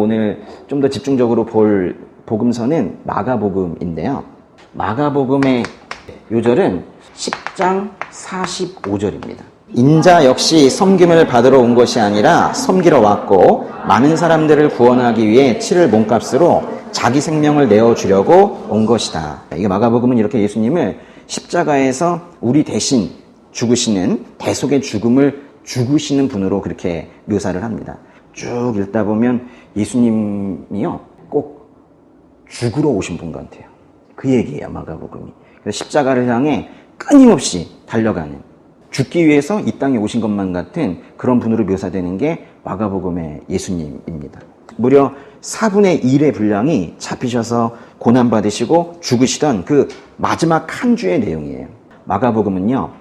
오늘 좀 더 집중적으로 볼 복음서는 마가복음인데요. 마가복음의 요절은 10장 45절입니다. 인자 역시 섬김을 받으러 온 것이 아니라 섬기러 왔고 많은 사람들을 구원하기 위해 치를 몸값으로 자기 생명을 내어주려고 온 것이다. 이게 마가복음은 이렇게 예수님을 십자가에서 우리 대신 죽으시는 대속의 죽음을 죽으시는 분으로 그렇게 묘사를 합니다. 쭉 읽다 보면 예수님이요 꼭 죽으러 오신 분 같아요. 그 얘기예요, 마가복음이. 그래서 십자가를 향해 끊임없이 달려가는, 죽기 위해서 이 땅에 오신 것만 같은 그런 분으로 묘사되는 게 마가복음의 예수님입니다. 무려 4분의 1의 분량이 잡히셔서 고난받으시고 죽으시던 그 마지막 한 주의 내용이에요. 마가복음은요,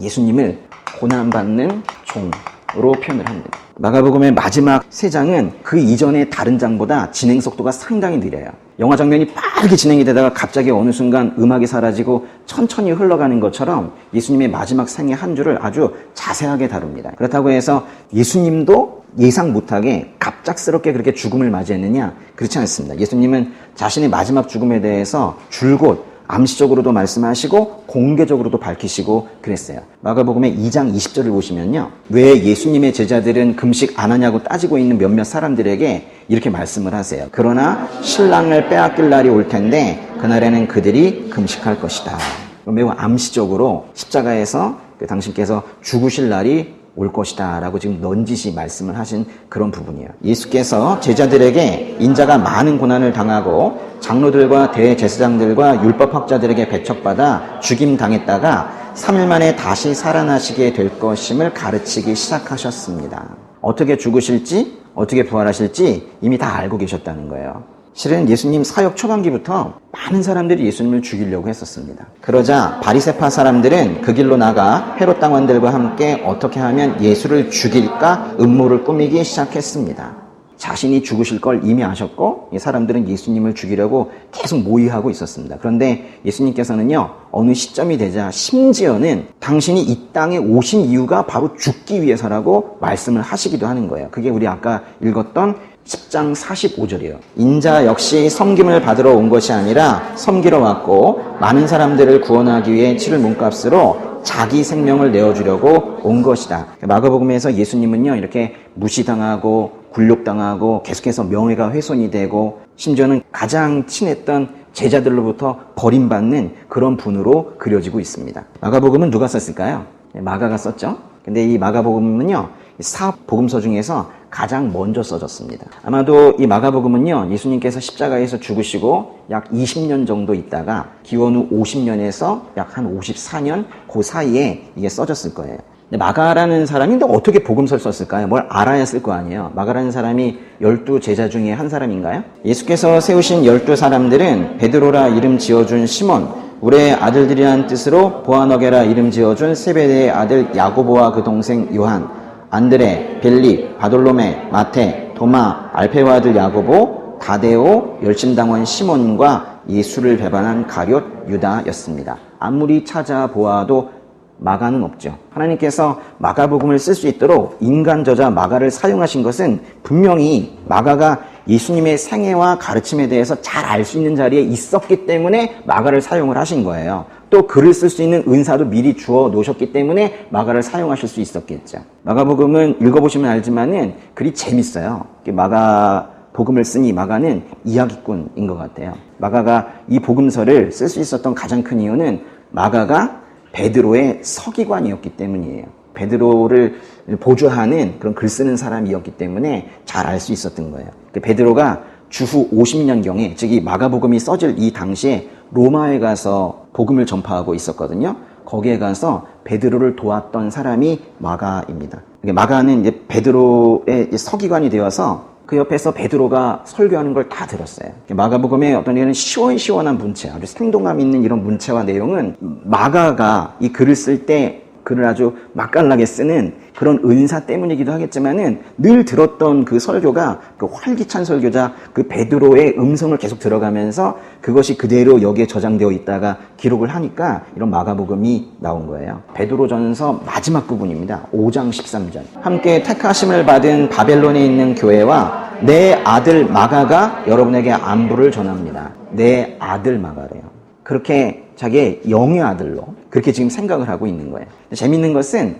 예수님을 고난받는 종으로 표현을 합니다. 마가복음의 마지막 3장은 그 이전의 다른 장보다 진행 속도가 상당히 느려요. 영화 장면이 빠르게 진행이 되다가 갑자기 어느 순간 음악이 사라지고 천천히 흘러가는 것처럼 예수님의 마지막 생애 한 주를 아주 자세하게 다룹니다. 그렇다고 해서 예수님도 예상 못하게 갑작스럽게 그렇게 죽음을 맞이했느냐? 그렇지 않습니다. 예수님은 자신의 마지막 죽음에 대해서 줄곧 암시적으로도 말씀하시고 공개적으로도 밝히시고 그랬어요. 마가복음의 2장 20절을 보시면요, 왜 예수님의 제자들은 금식 안 하냐고 따지고 있는 몇몇 사람들에게 이렇게 말씀을 하세요. 그러나 신랑을 빼앗길 날이 올 텐데 그날에는 그들이 금식할 것이다. 매우 암시적으로 십자가에서 당신께서 죽으실 날이 올 것이다 라고 지금 넌지시 말씀을 하신 그런 부분이에요. 예수께서 제자들에게 인자가 많은 고난을 당하고 장로들과 대제사장들과 율법학자들에게 배척받아 죽임당했다가 3일 만에 다시 살아나시게 될 것임을 가르치기 시작하셨습니다. 어떻게 죽으실지 어떻게 부활하실지 이미 다 알고 계셨다는 거예요. 실은 예수님 사역 초반기부터 많은 사람들이 예수님을 죽이려고 했었습니다. 그러자 바리새파 사람들은 그 길로 나가 헤롯 당원들과 함께 어떻게 하면 예수를 죽일까 음모를 꾸미기 시작했습니다. 자신이 죽으실 걸 이미 아셨고 사람들은 예수님을 죽이려고 계속 모의하고 있었습니다. 그런데 예수님께서는요, 어느 시점이 되자 심지어는 당신이 이 땅에 오신 이유가 바로 죽기 위해서라고 말씀을 하시기도 하는 거예요. 그게 우리 아까 읽었던 10장 45절이에요. 인자 역시 섬김을 받으러 온 것이 아니라 섬기러 왔고 많은 사람들을 구원하기 위해 치를 몸값으로 자기 생명을 내어주려고 온 것이다. 마가복음에서 예수님은요, 이렇게 무시당하고 굴욕당하고 계속해서 명예가 훼손이 되고 심지어는 가장 친했던 제자들로부터 버림받는 그런 분으로 그려지고 있습니다. 마가복음은 누가 썼을까요? 마가가 썼죠. 근데 이 마가복음은요, 4복음서 중에서 가장 먼저 써졌습니다. 아마도 이 마가복음은요, 예수님께서 십자가에서 죽으시고 약 20년 정도 있다가 기원 후 50년에서 약 한 54년 그 사이에 이게 써졌을 거예요. 근데 마가라는 사람이 어떻게 복음서를 썼을까요? 뭘 알아야 쓸 거 아니에요. 마가라는 사람이 12 제자 중에 한 사람인가요? 예수께서 세우신 12 사람들은 베드로라 이름 지어준 시몬, 우리의 아들들이라는 뜻으로 보아너게라 이름 지어준 세베대의 아들 야고보와 그 동생 요한, 안드레, 빌립, 바돌로메, 마테, 도마, 알페오 아들 야고보, 다데오, 열심당원 시몬과 예수를 배반한 가룟 유다였습니다. 아무리 찾아보아도 마가는 없죠. 하나님께서 마가복음을 쓸 수 있도록 인간 저자 마가를 사용하신 것은 분명히 마가가 예수님의 생애와 가르침에 대해서 잘 알 수 있는 자리에 있었기 때문에 마가를 사용을 하신 거예요. 또 글을 쓸 수 있는 은사도 미리 주어 놓으셨기 때문에 마가를 사용하실 수 있었겠죠. 마가복음은 읽어보시면 알지만은 글이 재밌어요. 마가복음을 쓴 이 마가는 이야기꾼인 것 같아요. 마가가 이 복음서를 쓸 수 있었던 가장 큰 이유는 마가가 베드로의 서기관이었기 때문이에요. 베드로를 보조하는 그런 글 쓰는 사람이었기 때문에 잘 알 수 있었던 거예요. 베드로가 주후 50년경에, 즉 이 마가복음이 써질 이 당시에 로마에 가서 복음을 전파하고 있었거든요. 거기에 가서 베드로를 도왔던 사람이 마가입니다. 마가는 이제 베드로의 서기관이 되어서 그 옆에서 베드로가 설교하는 걸 다 들었어요. 마가복음의 어떤 이런 시원시원한 문체, 아주 생동감 있는 이런 문체와 내용은 마가가 이 글을 쓸 때 글을 아주 맛깔나게 쓰는 그런 은사 때문이기도 하겠지만은 늘 들었던 그 설교가 그 활기찬 설교자 그 베드로의 음성을 계속 들어가면서 그것이 그대로 여기에 저장되어 있다가 기록을 하니까 이런 마가복음이 나온 거예요. 베드로전서 마지막 부분입니다. 5장 13절. 함께 택하심을 받은 바벨론에 있는 교회와 내 아들 마가가 여러분에게 안부를 전합니다. 내 아들 마가래요. 그렇게 자기의 영의 아들로 그렇게 지금 생각을 하고 있는 거예요. 재밌는 것은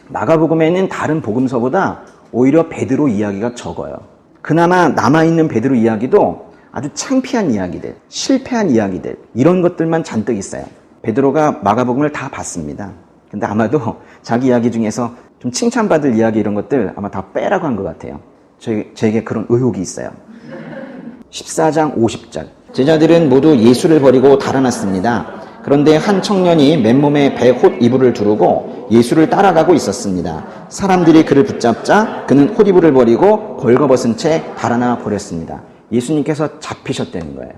마가복음에는 다른 복음서보다 오히려 베드로 이야기가 적어요. 그나마 남아있는 베드로 이야기도 아주 창피한 이야기들, 실패한 이야기들 이런 것들만 잔뜩 있어요. 베드로가 마가복음을 다 봤습니다. 근데 아마도 자기 이야기 중에서 좀 칭찬받을 이야기 이런 것들 아마 다 빼라고 한 것 같아요. 저에게 그런 의혹이 있어요. 14장 50절. 제자들은 모두 예수를 버리고 달아났습니다. 그런데 한 청년이 맨몸에 배 홑 이불을 두르고 예수를 따라가고 있었습니다. 사람들이 그를 붙잡자 그는 홑 이불을 버리고 벌거벗은 채 달아나 버렸습니다. 예수님께서 잡히셨다는 거예요.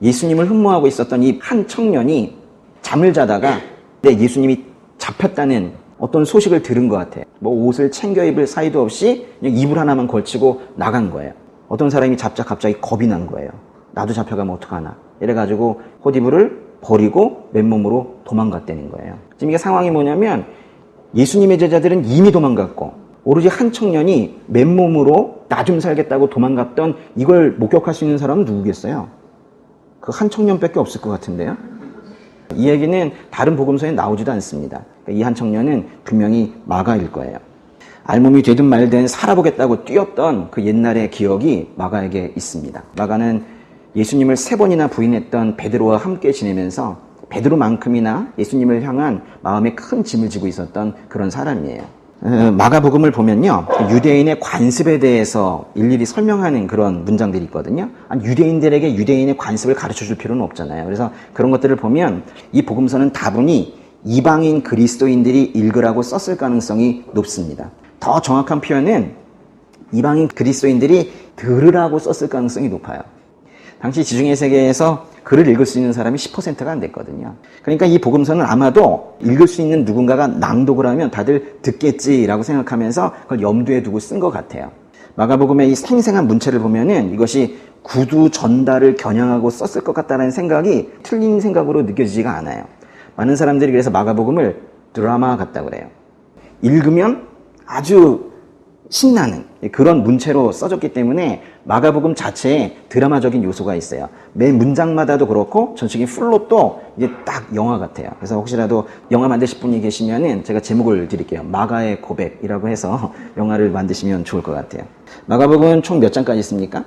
예수님을 흠모하고 있었던 이 한 청년이 잠을 자다가 예수님이 잡혔다는 어떤 소식을 들은 것 같아요. 뭐 옷을 챙겨 입을 사이도 없이 그냥 이불 하나만 걸치고 나간 거예요. 어떤 사람이 잡자 갑자기 겁이 난 거예요. 나도 잡혀가면 어떡하나. 이래가지고 홑이불을 버리고 맨몸으로 도망갔다는 거예요. 지금 이게 상황이 뭐냐면 예수님의 제자들은 이미 도망갔고 오로지 한 청년이 맨몸으로 나 좀 살겠다고 도망갔던 이걸 목격할 수 있는 사람은 누구겠어요? 그 한 청년밖에 없을 것 같은데요. 이 얘기는 다른 복음서에 나오지도 않습니다. 이 한 청년은 분명히 마가일 거예요. 알몸이 되든 말든 살아보겠다고 뛰었던 그 옛날의 기억이 마가에게 있습니다. 마가는 예수님을 3번이나 부인했던 베드로와 함께 지내면서 베드로만큼이나 예수님을 향한 마음에 큰 짐을 지고 있었던 그런 사람이에요. 마가복음을 보면요, 유대인의 관습에 대해서 일일이 설명하는 그런 문장들이 있거든요. 아니, 유대인들에게 유대인의 관습을 가르쳐 줄 필요는 없잖아요. 그래서 그런 것들을 보면 이 복음서는 다분히 이방인 그리스도인들이 읽으라고 썼을 가능성이 높습니다. 더 정확한 표현은 이방인 그리스도인들이 들으라고 썼을 가능성이 높아요. 당시 지중해 세계에서 글을 읽을 수 있는 사람이 10%가 안 됐거든요. 그러니까 이 복음서는 아마도 읽을 수 있는 누군가가 낭독을 하면 다들 듣겠지라고 생각하면서 그걸 염두에 두고 쓴 것 같아요. 마가복음의 이 생생한 문체를 보면은 이것이 구두 전달을 겨냥하고 썼을 것 같다는 생각이 틀린 생각으로 느껴지지가 않아요. 많은 사람들이 그래서 마가복음을 드라마 같다고 그래요. 읽으면 아주 신나는 그런 문체로 써졌기 때문에 마가복음 자체에 드라마적인 요소가 있어요. 매 문장마다도 그렇고 전체적인 플롯도 이게 딱 영화 같아요. 그래서 혹시라도 영화 만드실 분이 계시면은 제가 제목을 드릴게요. 마가의 고백이라고 해서 영화를 만드시면 좋을 것 같아요. 마가복음은 총 몇 장까지 있습니까?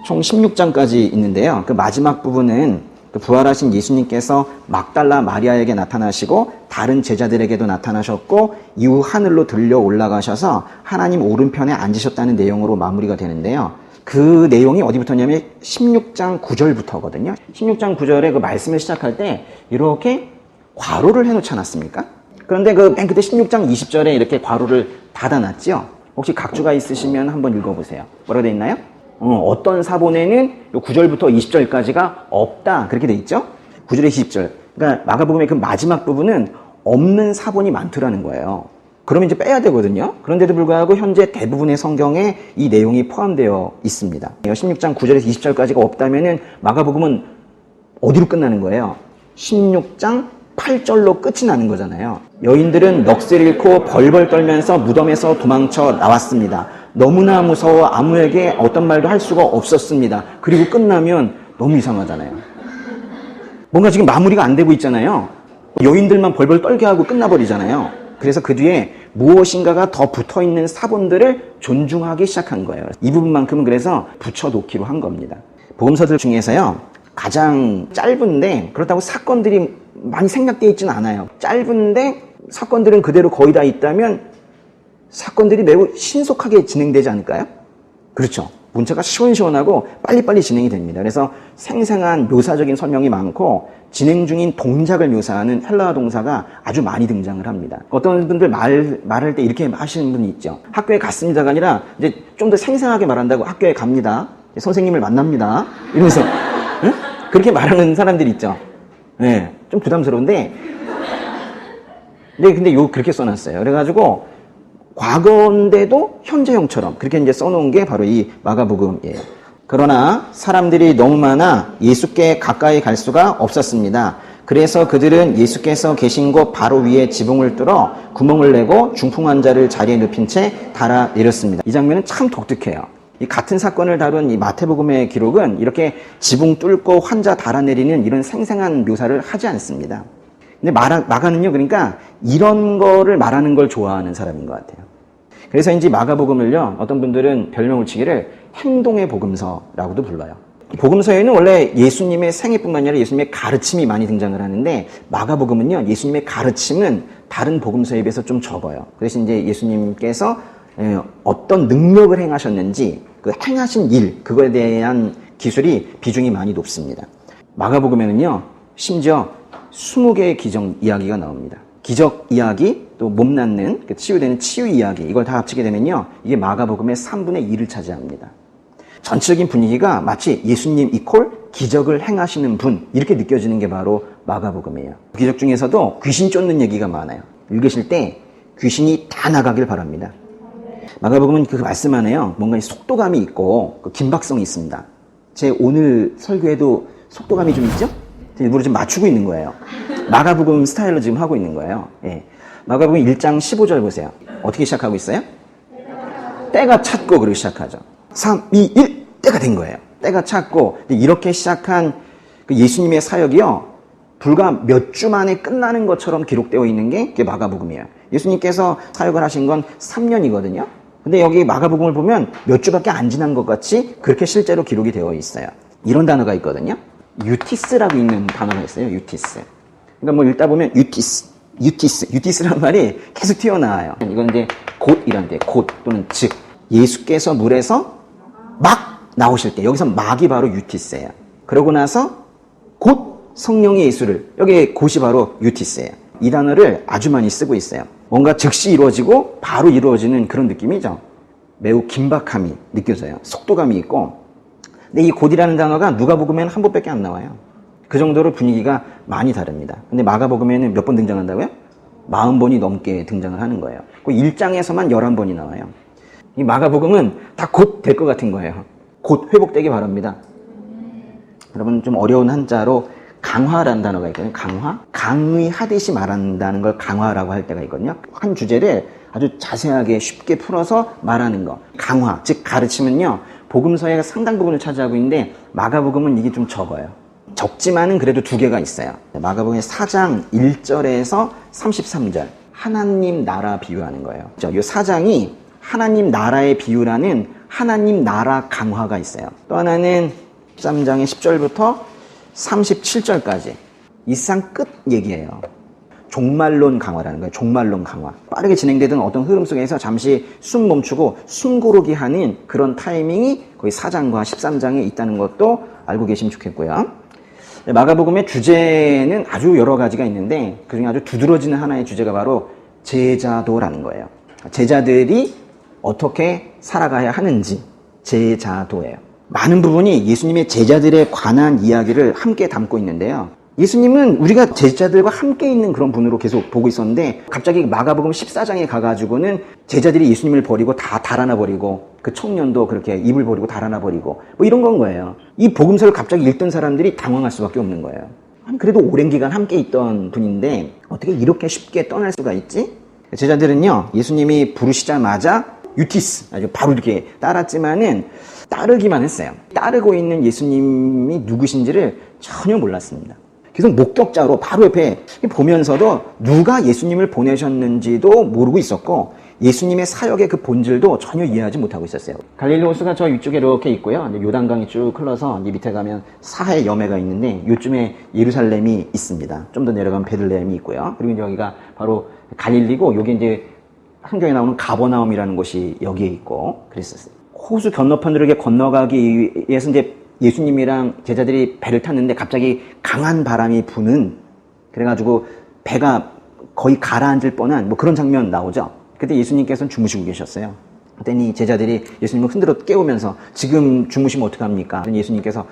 총 16장까지 있는데요. 그 마지막 부분은 부활하신 예수님께서 막달라 마리아에게 나타나시고 다른 제자들에게도 나타나셨고 이후 하늘로 들려 올라가셔서 하나님 오른편에 앉으셨다는 내용으로 마무리가 되는데요. 그 내용이 어디부터냐면 16장 9절부터거든요. 16장 9절에 그 말씀을 시작할 때 이렇게 괄호를 해놓지 않았습니까? 그런데 그 맨 끝에 16장 20절에 이렇게 괄호를 닫아놨죠. 혹시 각주가 있으시면 한번 읽어보세요. 뭐라고 되어 있나요? 어떤 사본에는 9절부터 20절까지가 없다 그렇게 돼 있죠. 9절에 20절. 그러니까 마가복음의 그 마지막 부분은 없는 사본이 많더라는 거예요. 그러면 이제 빼야 되거든요. 그런데도 불구하고 현재 대부분의 성경에 이 내용이 포함되어 있습니다. 16장 9절에서 20절까지가 없다면은 마가복음은 어디로 끝나는 거예요? 16장 8절로 끝이 나는 거잖아요. 여인들은 넋을 잃고 벌벌 떨면서 무덤에서 도망쳐 나왔습니다. 너무나 무서워 아무에게 어떤 말도 할 수가 없었습니다. 그리고 끝나면 너무 이상하잖아요. 뭔가 지금 마무리가 안 되고 있잖아요. 여인들만 벌벌 떨게 하고 끝나버리잖아요. 그래서 그 뒤에 무엇인가가 더 붙어있는 사본들을 존중하기 시작한 거예요. 이 부분만큼은 그래서 붙여놓기로 한 겁니다. 복음서들 중에서요, 가장 짧은데 그렇다고 사건들이 많이 생략되어 있지는 않아요. 짧은데 사건들은 그대로 거의 다 있다면 사건들이 매우 신속하게 진행되지 않을까요? 그렇죠. 문체가 시원시원하고 빨리빨리 진행이 됩니다. 그래서 생생한 묘사적인 설명이 많고 진행 중인 동작을 묘사하는 헬라어 동사가 아주 많이 등장을 합니다. 어떤 분들 말할 때 이렇게 하시는 분이 있죠. 학교에 갔습니다가 아니라 이제 좀 더 생생하게 말한다고 학교에 갑니다. 선생님을 만납니다. 이러면서 응? 그렇게 말하는 사람들이 있죠. 네, 좀 부담스러운데 근데 그렇게 써놨어요. 그래가지고 과거인데도 현재형처럼 그렇게 이제 써놓은 게 바로 이 마가복음이에요. 그러나 사람들이 너무 많아 예수께 가까이 갈 수가 없었습니다. 그래서 그들은 예수께서 계신 곳 바로 위에 지붕을 뚫어 구멍을 내고 중풍 환자를 자리에 눕힌 채 달아 내렸습니다. 이 장면은 참 독특해요. 이 같은 사건을 다룬 이 마태복음의 기록은 이렇게 지붕 뚫고 환자 달아내리는 이런 생생한 묘사를 하지 않습니다. 근데 마가는요, 그러니까 이런 거를 말하는 걸 좋아하는 사람인 것 같아요. 그래서인지 마가복음을요, 어떤 분들은 별명을 치기를 행동의 복음서라고도 불러요. 복음서에는 원래 예수님의 생애뿐만 아니라 예수님의 가르침이 많이 등장을 하는데, 마가복음은요, 예수님의 가르침은 다른 복음서에 비해서 좀 적어요. 그래서 이제 예수님께서 어떤 능력을 행하셨는지, 그 행하신 일, 그거에 대한 기술이 비중이 많이 높습니다. 마가복음에는요, 심지어 20개의 기적 이야기가 나옵니다. 기적 이야기, 또 몸 낫는, 치유되는 치유 이야기, 이걸 다 합치게 되면요, 이게 마가복음의 3분의 2를 차지합니다. 전체적인 분위기가 마치 예수님 이퀄 기적을 행하시는 분, 이렇게 느껴지는 게 바로 마가복음이에요. 기적 중에서도 귀신 쫓는 얘기가 많아요. 읽으실 때 귀신이 다 나가길 바랍니다. 마가복음은 그 말씀 안에요, 뭔가 속도감이 있고 긴박성이 있습니다. 제 오늘 설교에도 속도감이 좀 있죠? 일부러 좀 맞추고 있는 거예요. 마가복음 스타일로 지금 하고 있는 거예요. 예. 마가복음 1장 15절 보세요. 어떻게 시작하고 있어요? 때가 찼고 그러고 시작하죠. 3, 2, 1 때가 된 거예요. 때가 찼고 이렇게 시작한 그 예수님의 사역이요, 불과 몇 주 만에 끝나는 것처럼 기록되어 있는 게 그게 마가복음이에요. 예수님께서 사역을 하신 건 3년이거든요. 근데 여기 마가복음을 보면 몇 주밖에 안 지난 것 같이 그렇게 실제로 기록이 되어 있어요. 이런 단어가 있거든요. 유티스라고 있는 단어가 있어요. 유티스. 그러니까 뭐 읽다 보면 유티스란 말이 계속 튀어나와요. 이건 이제 곧이란데, 곧 또는 즉. 예수께서 물에서 막 나오실 때, 여기서 막이 바로 유티스예요. 그러고 나서 곧 성령이 예수를, 여기 곧이 바로 유티스예요. 이 단어를 아주 많이 쓰고 있어요. 뭔가 즉시 이루어지고 바로 이루어지는 그런 느낌이죠. 매우 긴박함이 느껴져요. 속도감이 있고. 근데 이 곧이라는 단어가 누가복음에는 한 번밖에 안 나와요. 그 정도로 분위기가 많이 다릅니다. 근데 마가복음에는 몇 번 등장한다고요? 40번이 넘게 등장을 하는 거예요. 그 1장에서만 11번이 나와요. 이 마가복음은 다 곧 될 것 같은 거예요. 곧 회복되기 바랍니다. 여러분, 좀 어려운 한자로 강화라는 단어가 있거든요. 강화? 강의하듯이 말한다는 걸 강화라고 할 때가 있거든요. 한 주제를 아주 자세하게 쉽게 풀어서 말하는 거. 강화, 즉 가르침은요, 복음서의 상당 부분을 차지하고 있는데 마가복음은 이게 좀 적어요. 적지만은 그래도 두 개가 있어요. 마가복음의 4장 1절에서 33절, 하나님 나라 비유하는 거예요. 이 4장이 하나님 나라의 비유라는 하나님 나라 강화가 있어요. 또 하나는 13장의 10절부터 37절까지 이 상 끝 얘기예요. 종말론 강화라는 거예요. 종말론 강화. 빠르게 진행되던 어떤 흐름 속에서 잠시 숨 멈추고 숨 고르기 하는 그런 타이밍이 거의 4장과 13장에 있다는 것도 알고 계시면 좋겠고요. 마가복음의 주제는 아주 여러 가지가 있는데 그중에 아주 두드러지는 하나의 주제가 바로 제자도라는 거예요. 제자들이 어떻게 살아가야 하는지, 제자도예요. 많은 부분이 예수님의 제자들에 관한 이야기를 함께 담고 있는데요. 예수님은 우리가 제자들과 함께 있는 그런 분으로 계속 보고 있었는데 갑자기 마가복음 14장에 가가지고는 제자들이 예수님을 버리고 다 달아나 버리고 그 청년도 그렇게 입을 버리고 달아나 버리고 뭐 이런 건 거예요. 이 복음서를 갑자기 읽던 사람들이 당황할 수밖에 없는 거예요. 아니, 그래도 오랜 기간 함께 있던 분인데 어떻게 이렇게 쉽게 떠날 수가 있지? 제자들은요, 예수님이 부르시자마자 유티스, 아주 바로 이렇게 따랐지만은 따르기만 했어요. 따르고 있는 예수님이 누구신지를 전혀 몰랐습니다. 계속 목격자로 바로 옆에 보면서도 누가 예수님을 보내셨는지도 모르고 있었고 예수님의 사역의 그 본질도 전혀 이해하지 못하고 있었어요. 갈릴리 호수가 저 위쪽에 이렇게 있고요. 요단강이 쭉 흘러서 이 밑에 가면 사해 여매가 있는데 요쯤에 예루살렘이 있습니다. 좀 더 내려가면 베들레헴이 있고요. 그리고 이제 여기가 바로 갈릴리고 여기 이제 한경에 나오는 가버나움이라는 곳이 여기에 있고 그랬었어요. 호수 건너편으로 이렇게 건너가기 위해서 이제 예수님이랑 제자들이 배를 탔는데 갑자기 강한 바람이 부는, 그래가지고 배가 거의 가라앉을 뻔한 뭐 그런 장면 나오죠. 그때 예수님께서는 주무시고 계셨어요. 그랬더니 제자들이 예수님을 흔들어 깨우면서 지금 주무시면 어떡합니까? 예수님께서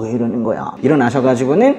왜 이러는 거야? 일어나셔가지고는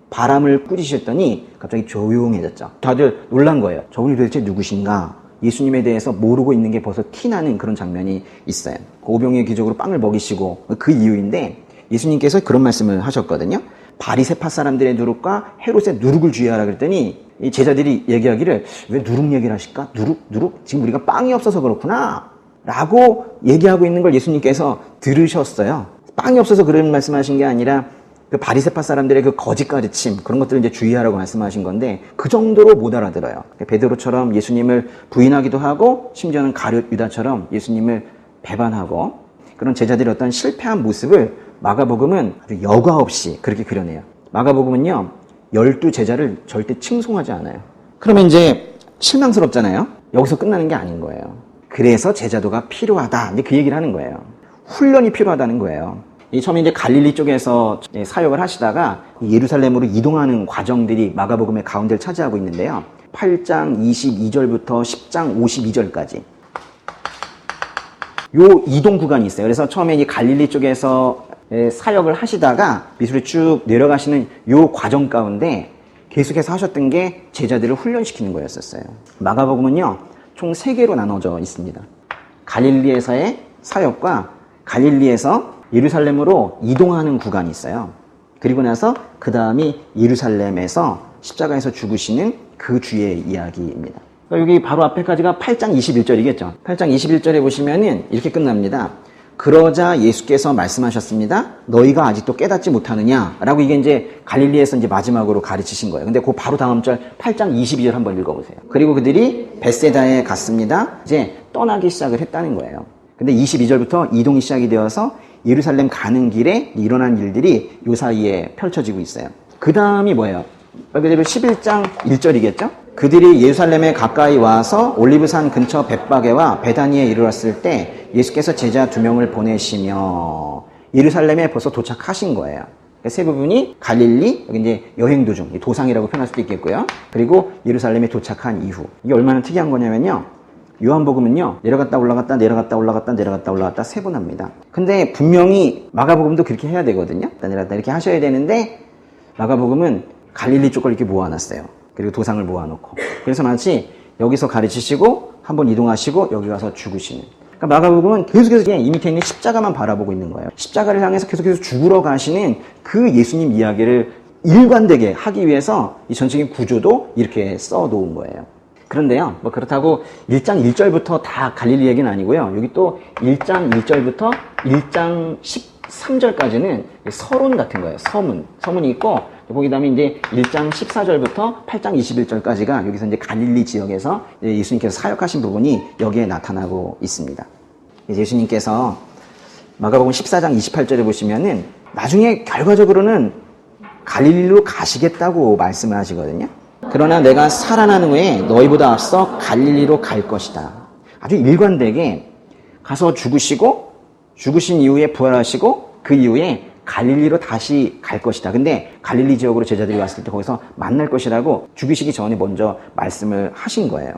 바람을 꾸짖으셨더니 갑자기 조용해졌죠. 다들 놀란 거예요. 저분이 도대체 누구신가? 예수님에 대해서 모르고 있는 게 벌써 티나는 그런 장면이 있어요. 그 오병이의 기적으로 빵을 먹이시고 그 이유인데 예수님께서 그런 말씀을 하셨거든요. 바리새파 사람들의 누룩과 헤롯의 누룩을 주의하라 그랬더니 이 제자들이 얘기하기를 왜 누룩 얘기를 하실까? 누룩? 지금 우리가 빵이 없어서 그렇구나 라고 얘기하고 있는 걸 예수님께서 들으셨어요. 빵이 없어서 그런 말씀하신 게 아니라 그 바리새파 사람들의 그 거짓 가르침 그런 것들을 이제 주의하라고 말씀하신 건데 그 정도로 못 알아들어요. 베드로처럼 예수님을 부인하기도 하고 심지어는 가룟 유다처럼 예수님을 배반하고 그런 제자들의 어떤 실패한 모습을 마가복음은 아주 여과 없이 그렇게 그려내요. 마가복음은요 12제자를 절대 칭송하지 않아요. 그러면 이제 실망스럽잖아요. 여기서 끝나는 게 아닌 거예요. 그래서 제자도가 필요하다. 이제 그 얘기를 하는 거예요. 훈련이 필요하다는 거예요. 처음에 이제 갈릴리 쪽에서 사역을 하시다가 예루살렘으로 이동하는 과정들이 마가복음의 가운데를 차지하고 있는데요. 8장 22절부터 10장 52절까지 요 이동 구간이 있어요. 그래서 처음에 이 갈릴리 쪽에서 사역을 하시다가 미술에 쭉 내려가시는 요 과정 가운데 계속해서 하셨던 게 제자들을 훈련시키는 거였었어요. 마가복음은요 총 3개로 나눠져 있습니다. 갈릴리에서의 사역과 갈릴리에서 예루살렘으로 이동하는 구간이 있어요. 그리고 나서 그 다음이 예루살렘에서 십자가에서 죽으시는 그 주의 이야기입니다. 여기 바로 앞에까지가 8장 21절이겠죠. 8장 21절에 보시면은 이렇게 끝납니다. 그러자 예수께서 말씀하셨습니다. 너희가 아직도 깨닫지 못하느냐? 라고 이게 이제 갈릴리에서 이제 마지막으로 가르치신 거예요. 근데 그 바로 다음 절 8장 22절 한번 읽어보세요. 그리고 그들이 벳세다에 갔습니다. 이제 떠나기 시작을 했다는 거예요. 근데 22절부터 이동이 시작이 되어서 예루살렘 가는 길에 일어난 일들이 요 사이에 펼쳐지고 있어요. 그 다음이 뭐예요? 말 그대로 11장 1절이겠죠? 그들이 예루살렘에 가까이 와서 올리브산 근처 벳바게와 베다니에 이르렀을 때 예수께서 제자 2명을 보내시며 예루살렘에 벌써 도착하신 거예요. 세 부분이 갈릴리, 여기 이제 여행 도중, 도상이라고 표현할 수도 있겠고요. 그리고 예루살렘에 도착한 이후. 이게 얼마나 특이한 거냐면요. 요한복음은요, 내려갔다 올라갔다 내려갔다 올라갔다 내려갔다 올라갔다 3번 합니다. 근데 분명히 마가복음도 그렇게 해야 되거든요. 내려갔다 이렇게 하셔야 되는데 마가복음은 갈릴리 쪽을 이렇게 모아놨어요. 그리고 도상을 모아놓고. 그래서 마치 여기서 가르치시고 한번 이동하시고 여기 가서 죽으시는. 그러니까 마가복음은 계속해서 이 밑에 있는 십자가만 바라보고 있는 거예요. 십자가를 향해서 계속해서 죽으러 가시는 그 예수님 이야기를 일관되게 하기 위해서 이 전체적인 구조도 이렇게 써놓은 거예요. 그런데요, 뭐 그렇다고 1장 1절부터 다 갈릴리 얘기는 아니고요. 여기 또 1장 1절부터 1장 13절까지는 서론 같은 거예요. 서문이 있고, 거기 다음에 이제 1장 14절부터 8장 21절까지가 여기서 이제 갈릴리 지역에서 예수님께서 사역하신 부분이 여기에 나타나고 있습니다. 예수님께서 마가복음 14장 28절에 보시면은 나중에 결과적으로는 갈릴리로 가시겠다고 말씀을 하시거든요. 그러나 내가 살아난 후에 너희보다 앞서 갈릴리로 갈 것이다. 아주 일관되게 가서 죽으시고 죽으신 이후에 부활하시고 그 이후에 갈릴리로 다시 갈 것이다. 근데 갈릴리 지역으로 제자들이 왔을 때 거기서 만날 것이라고 죽으시기 전에 먼저 말씀을 하신 거예요.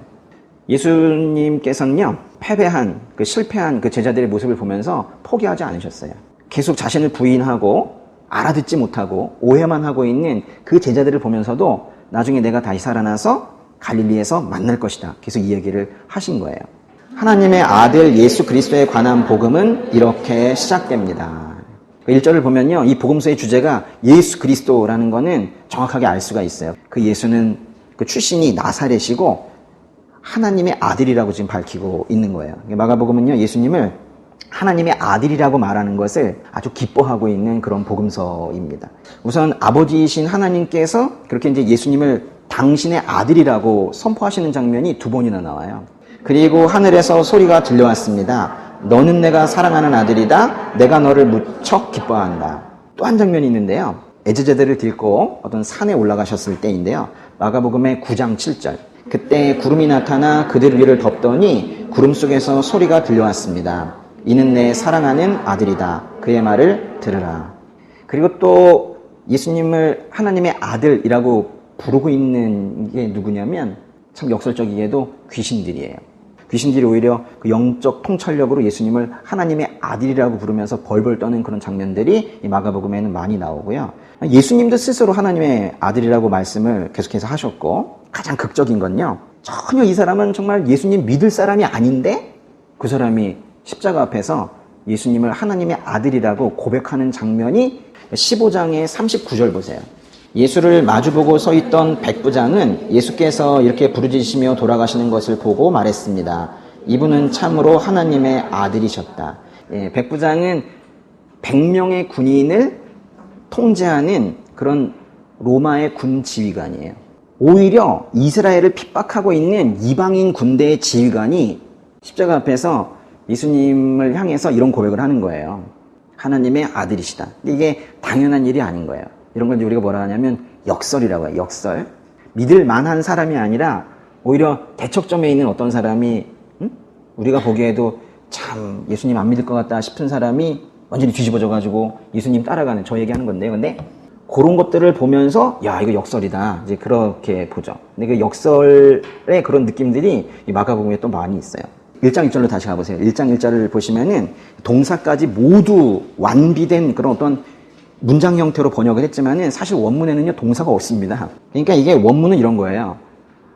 예수님께서는요, 패배한, 실패한 그 제자들의 모습을 보면서 포기하지 않으셨어요. 계속 자신을 부인하고 알아듣지 못하고 오해만 하고 있는 그 제자들을 보면서도 나중에 내가 다시 살아나서 갈릴리에서 만날 것이다. 계속 이 얘기를 하신 거예요. 하나님의 아들 예수 그리스도에 관한 복음은 이렇게 시작됩니다. 1절을 보면요, 이 복음서의 주제가 예수 그리스도라는 거는 정확하게 알 수가 있어요. 그 예수는 그 출신이 나사렛이고 하나님의 아들이라고 지금 밝히고 있는 거예요. 마가복음은요, 예수님을 하나님의 아들이라고 말하는 것을 아주 기뻐하고 있는 그런 복음서입니다. 우선 아버지이신 하나님께서 그렇게 이제 예수님을 당신의 아들이라고 선포하시는 장면이 2번이나 나와요. 그리고 하늘에서 소리가 들려왔습니다. 너는 내가 사랑하는 아들이다. 내가 너를 무척 기뻐한다. 또 한 장면이 있는데요. 애제자들을 데리고 어떤 산에 올라가셨을 때인데요. 마가복음의 9장 7절. 그때 구름이 나타나 그들 위를 덮더니 구름 속에서 소리가 들려왔습니다. 이는 내 사랑하는 아들이다. 그의 말을 들으라. 그리고 또 예수님을 하나님의 아들이라고 부르고 있는 게 누구냐면 참 역설적이게도 귀신들이에요. 귀신들이 오히려 그 영적 통찰력으로 예수님을 하나님의 아들이라고 부르면서 벌벌 떠는 그런 장면들이 이 마가복음에는 많이 나오고요. 예수님도 스스로 하나님의 아들이라고 말씀을 계속해서 하셨고, 가장 극적인 건요, 전혀 이 사람은 정말 예수님 믿을 사람이 아닌데 그 사람이 십자가 앞에서 예수님을 하나님의 아들이라고 고백하는 장면이 15장의 39절 보세요. 예수를 마주보고 서 있던 백부장은 예수께서 이렇게 부르짖으시며 돌아가시는 것을 보고 말했습니다. 이분은 참으로 하나님의 아들이셨다. 백부장은 100명의 군인을 통제하는 그런 로마의 군 지휘관이에요. 오히려 이스라엘을 핍박하고 있는 이방인 군대의 지휘관이 십자가 앞에서 예수님을 향해서 이런 고백을 하는 거예요. 하나님의 아들이시다. 근데 이게 당연한 일이 아닌 거예요. 이런 걸 우리가 뭐라 하냐면 역설이라고 해요. 역설. 믿을 만한 사람이 아니라 오히려 대척점에 있는 어떤 사람이 우리가 보기에도 참 예수님 안 믿을 것 같다 싶은 사람이 완전히 뒤집어져가지고 예수님 따라가는, 저 얘기하는 건데요. 근데 그런 것들을 보면서 야, 이거 역설이다, 이제 그렇게 보죠. 근데 그 역설의 그런 느낌들이 이 마가복음에 또 많이 있어요. 1장 1절로 다시 가보세요. 1장 1절을 보시면은 동사까지 모두 완비된 그런 어떤 문장 형태로 번역을 했지만은 사실 원문에는요 동사가 없습니다. 그러니까 이게 원문은 이런 거예요.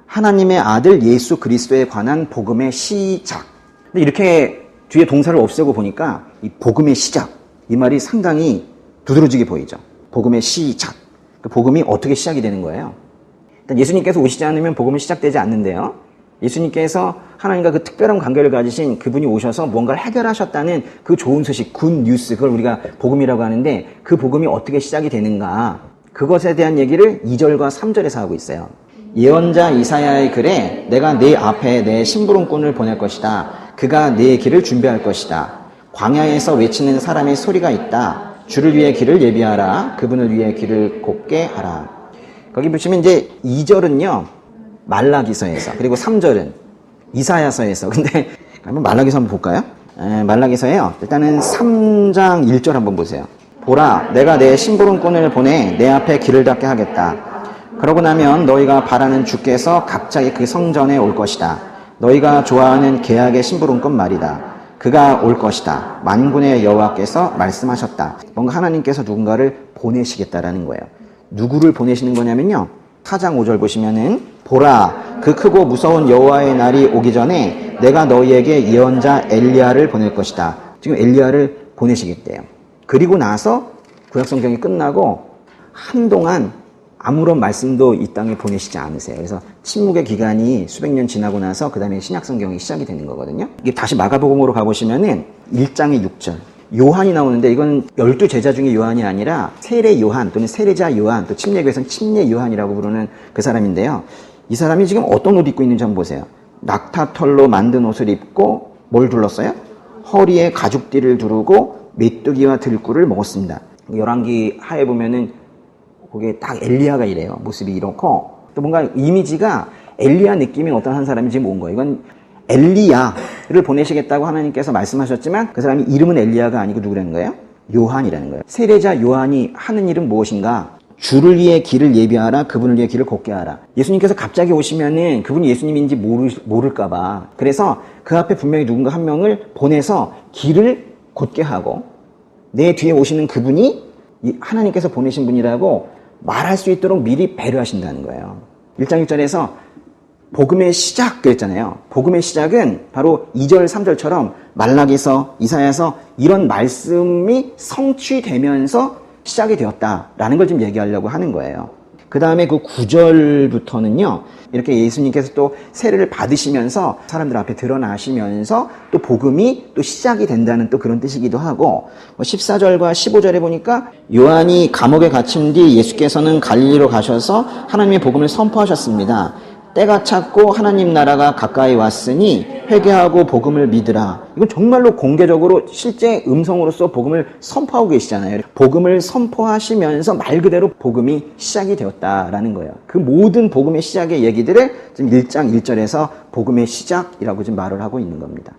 하나님의 아들 예수 그리스도에 관한 복음의 시작. 근데 이렇게 뒤에 동사를 없애고 보니까 이 복음의 시작, 이 말이 상당히 두드러지게 보이죠. 복음의 시작. 그 복음이 어떻게 시작이 되는 거예요? 일단 예수님께서 오시지 않으면 복음은 시작되지 않는데요. 예수님께서 하나님과 그 특별한 관계를 가지신 그분이 오셔서 뭔가를 해결하셨다는 그 좋은 소식, 굿 뉴스, 그걸 우리가 복음이라고 하는데 그 복음이 어떻게 시작이 되는가, 그것에 대한 얘기를 2절과 3절에서 하고 있어요. 예언자 이사야의 글에 내가 네 앞에 내 심부름꾼을 보낼 것이다. 그가 네 길을 준비할 것이다. 광야에서 외치는 사람의 소리가 있다. 주를 위해 길을 예비하라. 그분을 위해 길을 곧게 하라. 거기 보시면 이제 2절은요 말라기서에서, 그리고 3절은 이사야서에서. 근데 한번 말라기서 한번 볼까요? 말라기서에요. 일단은 3장 1절 한번 보세요. 보라, 내가 내 심부름꾼을 보내 내 앞에 길을 닦게 하겠다. 그러고 나면 너희가 바라는 주께서 갑자기 그 성전에 올 것이다. 너희가 좋아하는 계약의 심부름꾼 말이다. 그가 올 것이다. 만군의 여호와께서 말씀하셨다. 뭔가 하나님께서 누군가를 보내시겠다라는 거예요. 누구를 보내시는 거냐면요, 4장 5절 보시면은 보라, 그 크고 무서운 여호와의 날이 오기 전에 내가 너희에게 예언자 엘리야를 보낼 것이다. 지금 엘리야를 보내시겠대요. 그리고 나서 구약성경이 끝나고 한동안 아무런 말씀도 이 땅에 보내시지 않으세요. 그래서 침묵의 기간이 수백 년 지나고 나서 그 다음에 신약성경이 시작이 되는 거거든요. 이게 다시 마가복음으로 가보시면은 1장의 6절. 요한이 나오는데 이건 12제자 중에 요한이 아니라 세례 요한 또는 세례자 요한, 또 침례교에서는 침례 요한이라고 부르는 그 사람인데요. 이 사람이 지금 어떤 옷 입고 있는지 한번 보세요. 낙타털로 만든 옷을 입고 뭘 둘렀어요? 허리에 가죽띠를 두르고 메뚜기와 들꿀을 먹었습니다. 열왕기 하에 보면은 거기에 딱 엘리야가 이래요. 모습이 이렇고, 또 뭔가 이미지가 엘리야 느낌이 어떤 한 사람이 지금 온 거예요. 이건 엘리야를 보내시겠다고 하나님께서 말씀하셨지만 그 사람이 이름은 엘리야가 아니고 누구라는 거예요? 요한이라는 거예요. 세례자 요한이 하는 일은 무엇인가? 주를 위해 길을 예비하라. 그분을 위해 길을 곧게 하라. 예수님께서 갑자기 오시면은 그분이 예수님인지 모를까봐, 그래서 그 앞에 분명히 누군가 한 명을 보내서 길을 곧게 하고 내 뒤에 오시는 그분이 하나님께서 보내신 분이라고 말할 수 있도록 미리 배려하신다는 거예요. 1장 1절에서 복음의 시작 그랬잖아요. 복음의 시작은 바로 2절 3절처럼 말라기서, 이사야서 이런 말씀이 성취되면서 시작이 되었다라는 걸 지금 얘기하려고 하는 거예요. 그 다음에 그 9절부터는요, 이렇게 예수님께서 또 세례를 받으시면서 사람들 앞에 드러나시면서 또 복음이 또 시작이 된다는 또 그런 뜻이기도 하고, 14절과 15절에 보니까 요한이 감옥에 갇힌 뒤 예수께서는 갈릴리로 가셔서 하나님의 복음을 선포하셨습니다. 때가 찼고 하나님 나라가 가까이 왔으니 회개하고 복음을 믿으라. 이건 정말로 공개적으로 실제 음성으로서 복음을 선포하고 계시잖아요. 복음을 선포하시면서 말 그대로 복음이 시작이 되었다라는 거예요. 그 모든 복음의 시작의 얘기들을 지금 1장 1절에서 복음의 시작이라고 지금 말을 하고 있는 겁니다.